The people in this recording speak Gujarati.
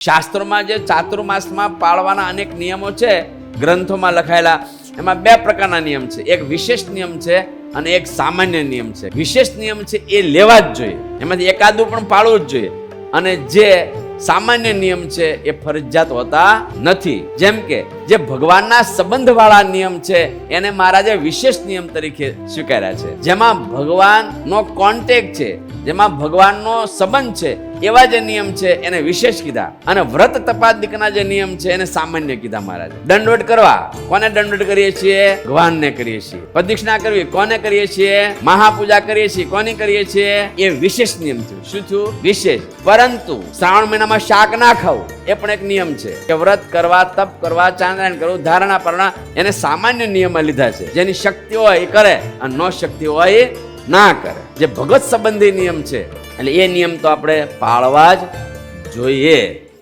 શાસ્ત્રોમાં જે ચાતુર્માસમાં પાળવાના અનેક નિયમો છે ગ્રંથોમાં લખાયેલા, એમાં બે પ્રકારના નિયમ છે. એક વિશેષ નિયમ છે અને એક સામાન્ય નિયમ છે. વિશેષ નિયમ છે એ લેવા જ જોઈએ, એમાંથી એકાદું પણ પાળવું જ જોઈએ. અને જે સામાન્ય નિયમ છે એ ફરજિયાત હોતા નથી. જેમ કે જે ભગવાનના સંબંધવાળા નિયમ છે એને મહારાજે વિશેષ નિયમ તરીકે સ્વીકાર્યા છે. જેમાં ભગવાનનો કોન્ટેક્ટ છે, જેમાં ભગવાનનો સંબંધ છે, એવા જે નિયમ છે એને વિશેષ કીધા. અને વ્રત તપાદિકના જે નિયમ છે એને સામાન્ય કીધા મહારાજે. દંડવટ કરવા, કોને દંડવટ કરીએ છીએ? ભગવાનને કરીએ છીએ. પ્રદક્ષિણા કરવી, કોને કરીએ છીએ? મહાપૂજા કરીએ છીએ. કોની કરીએ છીએ? એ વિશેષ નિયમ થયું. શું થયું? વિશેષ. પરંતુ શ્રાવણ મહિનામાં શાક ના ખાવું એ પણ એક નિયમ છે કે વ્રત કરવા, તપ કરવા, ચાંદ્રાયણ કરવું, ધારણા પરના, એને સામાન્ય નિયમમાં લીધા છે. જેની શક્તિ હોય એ કરે અને ન શક્તિ હોય એ ના કરે. જે ભગત સંબંધી નિયમ છે એટલે એ નિયમ તો આપણે પાળવા જ જોઈએ.